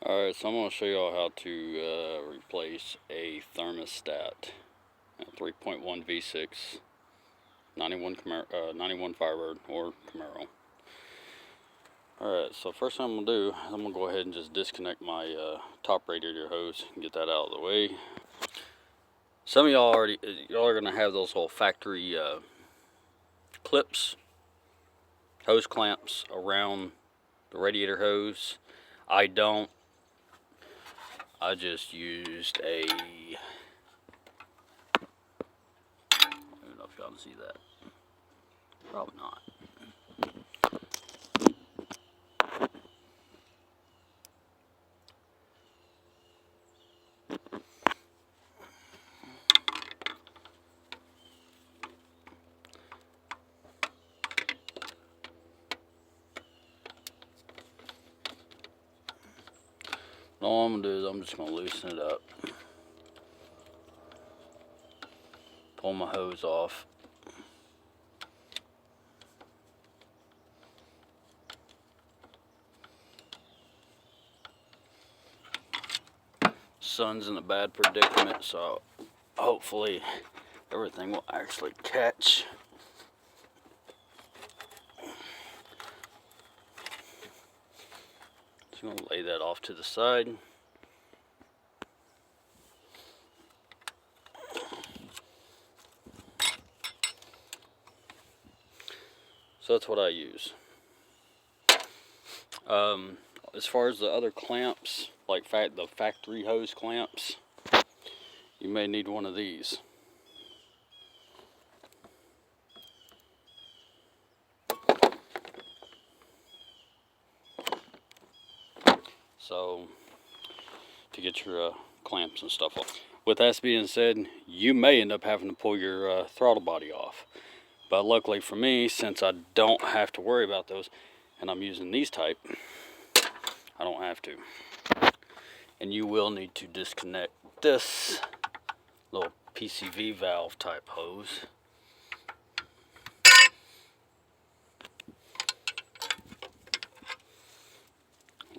Alright, so I'm going to show y'all how to replace a thermostat, a 3.1 V6, 91 Firebird or Camaro. Alright, so first thing I'm going to do is I'm going to go ahead and just disconnect my top radiator hose and get that out of the way. Some of y'all are going to have those little factory clips, hose clamps around the radiator hose. I don't. I just used a, I don't know if y'all can see that. Probably not. All I'm going to do is I'm just going to loosen it up. Pull my hose off. Sun's in a bad predicament, so hopefully everything will actually catch. Just going to lay that off to the side. So that's what I use. As far as the other clamps, like the factory hose clamps, you may need one of these. So, to get your clamps and stuff off. With that being said, you may end up having to pull your throttle body off. But luckily for me, since I don't have to worry about those, and I'm using these type, I don't have to. And you will need to disconnect this little PCV valve type hose.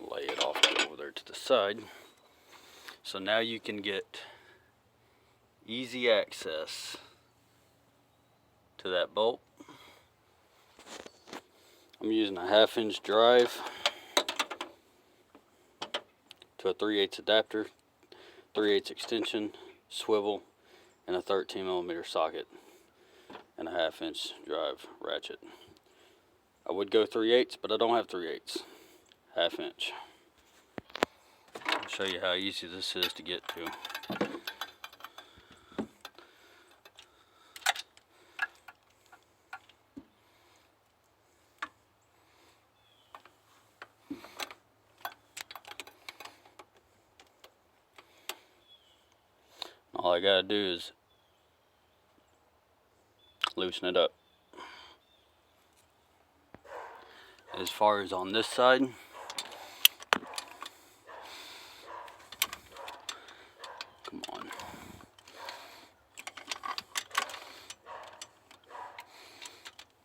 Lay it off over there to the side. So now you can get easy access to that bolt. I'm using a 1/2-inch drive to a 3/8 adapter, 3/8 extension, swivel, and a 13mm socket, and a 1/2-inch drive ratchet. I would go 3/8, but I don't have 3/8. 1/2-inch. I'll show you how easy this is to get to. All I gotta do is loosen it up. As far as on this side, come on.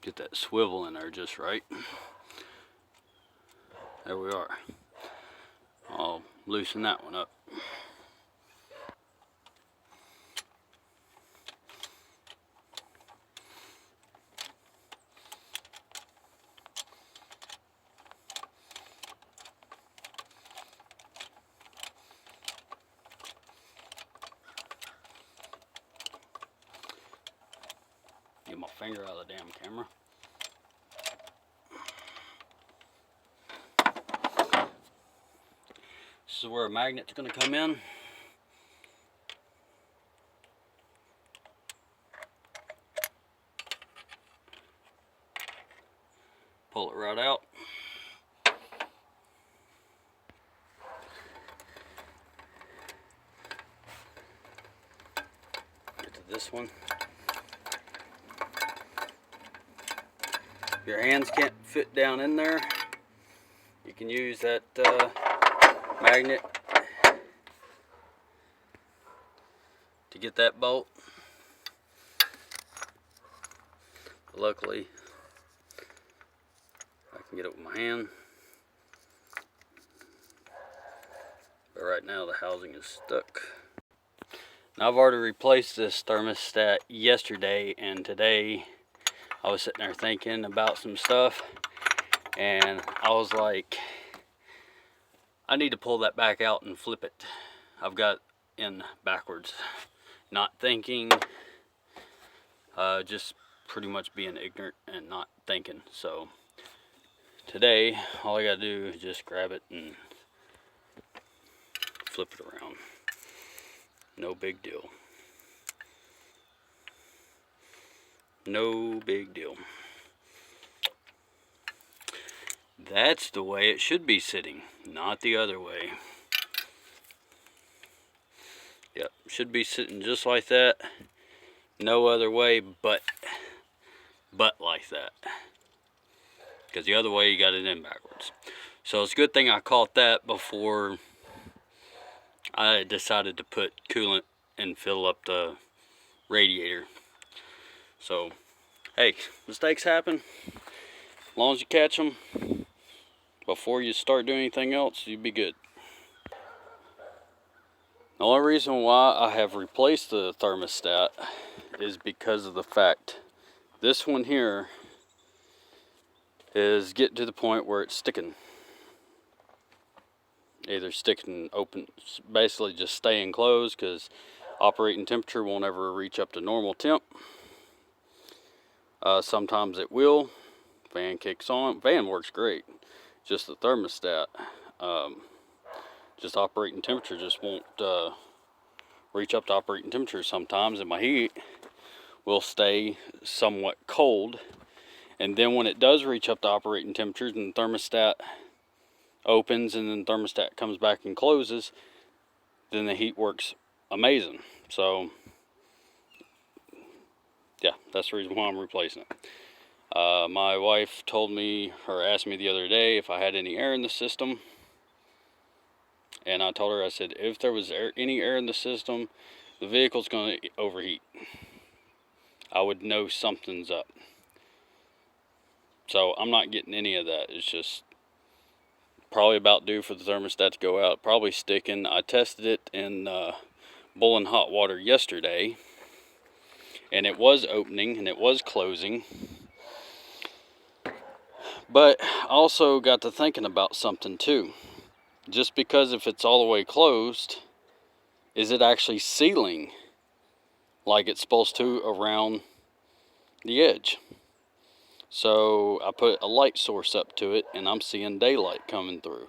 Get that swivel in there just right. There we are. I'll loosen that one up. Get my finger out of the damn camera. This is where a magnet's going to come in. Pull it right out. Get to this one. If your hands can't fit down in there, you can use that magnet to get that bolt. Luckily, I can get it with my hand. right now the housing is stuck. Now I've already replaced this thermostat yesterday, and today I was sitting there thinking about some stuff, and I was like, I need to pull that back out and flip it. I've got in backwards, not thinking, just pretty much being ignorant and not thinking. So today all I gotta do is just grab it and flip it around. No big deal. No big deal. That's the way it should be sitting, not the other way. Yep, should be sitting just like that. No other way but like that. Because the other way you got it in backwards. So it's a good thing I caught that before I decided to put coolant and fill up the radiator. So, hey, mistakes happen. As long as you catch them before you start doing anything else, you'll be good. The only reason why I have replaced the thermostat is because of the fact this one here is getting to the point where it's sticking. Either sticking open, basically just staying closed because operating temperature won't ever reach up to normal temp. Sometimes it will. Fan kicks on. Fan works great. Just the thermostat, just operating temperature just won't reach up to operating temperature sometimes, and my heat will stay somewhat cold. And then when it does reach up to operating temperatures and the thermostat opens and then the thermostat comes back and closes, then the heat works amazing. So yeah, that's the reason why I'm replacing it. My wife told me, or asked me the other day, if I had any air in the system. And I told her, I said, if there was any air in the system, the vehicle's going to overheat. I would know something's up. So I'm not getting any of that. It's just probably about due for the thermostat to go out. Probably sticking. I tested it in boiling hot water yesterday, and it was opening and it was closing. But I also got to thinking about something too. Just because if it's all the way closed, is it actually sealing like it's supposed to around the edge? So I put a light source up to it and I'm seeing daylight coming through.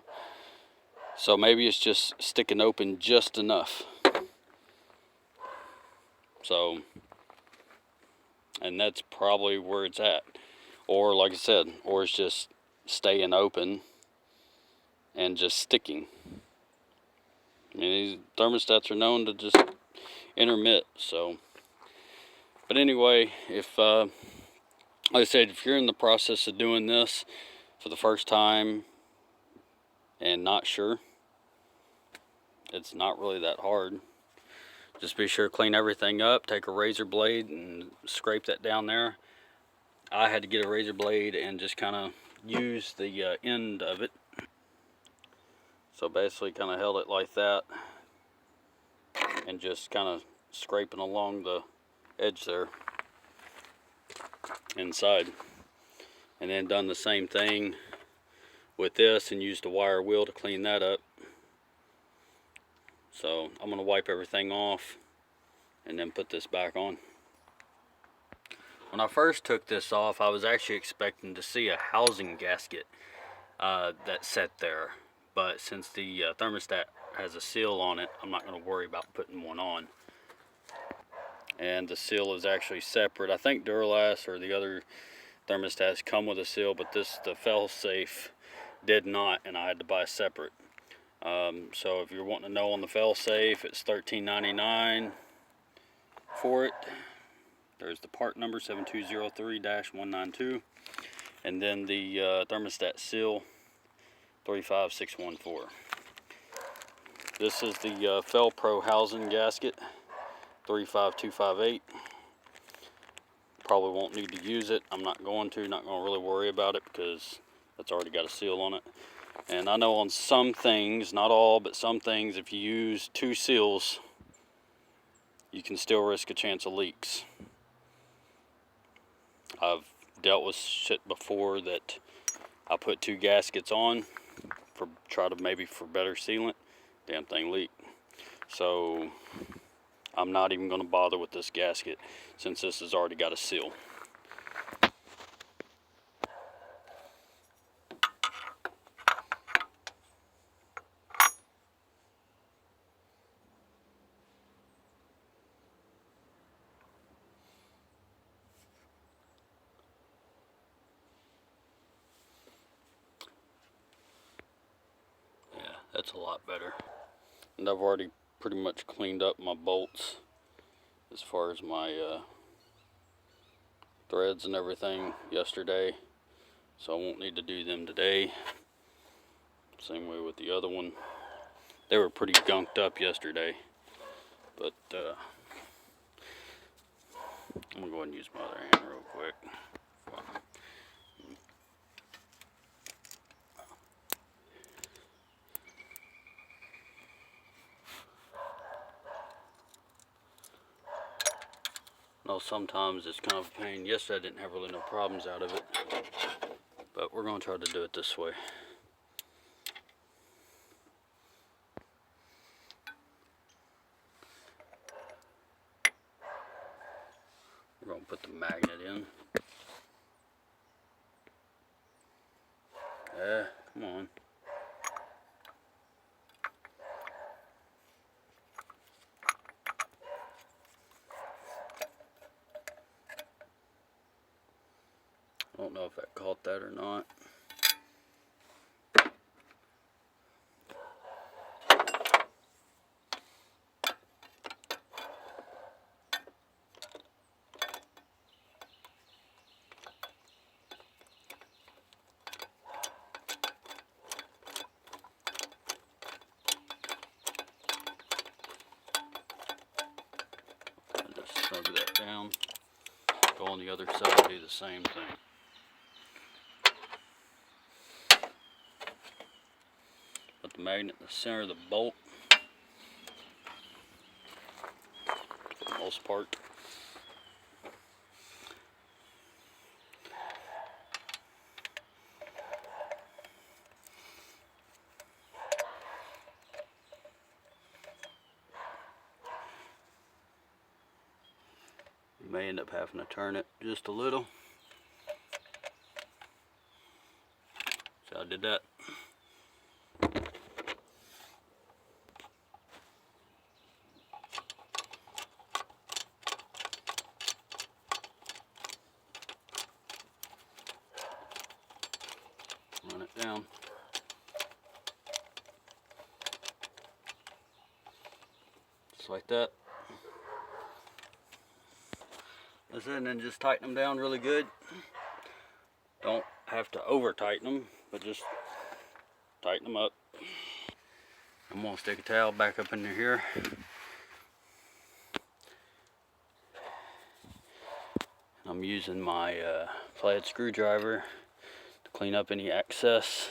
So maybe it's just sticking open just enough. So, and that's probably where it's at. Or like I said, or it's just staying open and just sticking. I mean, these thermostats are known to just intermit, so. But anyway, if, like I said, if you're in the process of doing this for the first time and not sure, it's not really that hard. Just be sure to clean everything up, take a razor blade and scrape that down there. I had to get a razor blade and just kind of use the end of it. So basically kind of held it like that and just kind of scraping along the edge there inside. And then done the same thing with this and used a wire wheel to clean that up. So I'm going to wipe everything off and then put this back on. When I first took this off, I was actually expecting to see a housing gasket that sat there. But since the thermostat has a seal on it, I'm not going to worry about putting one on. And the seal is actually separate. I think Duralast or the other thermostats come with a seal, but the fail-safe did not, and I had to buy separate. So if you're wanting to know on the fail-safe, it's $13.99 for it. There's the part number 7203-192, and then the thermostat seal 35614. This is the Fel Pro housing gasket 35258. Probably won't need to use it. I'm not going to really worry about it because that's already got a seal on it. And I know on some things, not all, but some things, if you use 2 seals, you can still risk a chance of leaks. I've dealt with shit before that I put 2 gaskets on for maybe for better sealant. Damn thing leaked. So I'm not even going to bother with this gasket since this has already got a seal. Yeah, that's a lot better. And I've already pretty much cleaned up my bolts as far as my threads and everything yesterday, so I won't need to do them today. Same way with the other one. They were pretty gunked up yesterday, but I'm gonna go ahead and use my other hand real quick. No, sometimes it's kind of a pain. Yesterday I didn't have really no problems out of it, but we're gonna try to do it this way. We're gonna put the magnet in. Come on. I don't know if that caught that or not. Just snug that down. Go on the other side, do the same thing. Put the magnet in the center of the bolt for the most part. You may end up having to turn it just a little. So I did that. Run it down. Just like that. That's it, and then just tighten them down really good. Don't have to over tighten them, but just tighten them up. I'm gonna stick a towel back up into here. I'm using my flathead screwdriver to clean up any excess.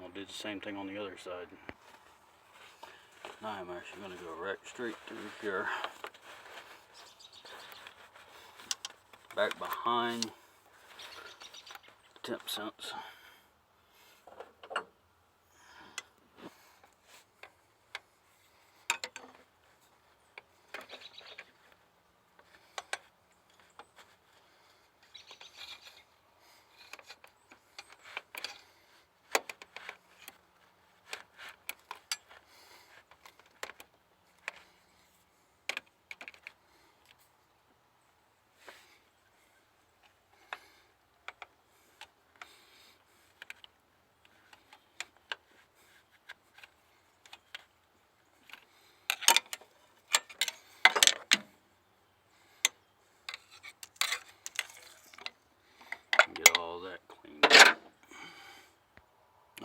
I'll do the same thing on the other side. Now I'm actually going to go right straight through here. Back behind the temp sense.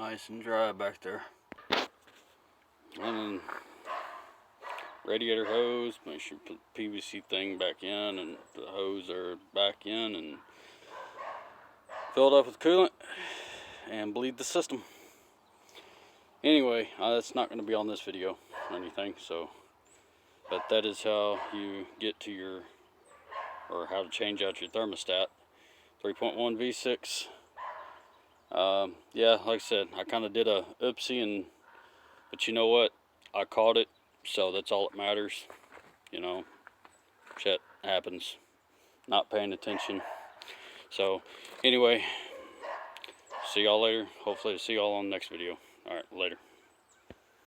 Nice and dry back there. And then radiator hose, make sure you put the PVC thing back in and the hose are back in and fill it up with coolant and bleed the system. Anyway, that's not going to be on this video or anything, so, but that is how you get to your, or how to change out your thermostat. 3.1 V6. Yeah, like I said, I kind of did a oopsie, but you know what? I caught it, so that's all that matters. You know, shit happens. Not paying attention. So, anyway, see y'all later. Hopefully, see y'all on the next video. All right, later.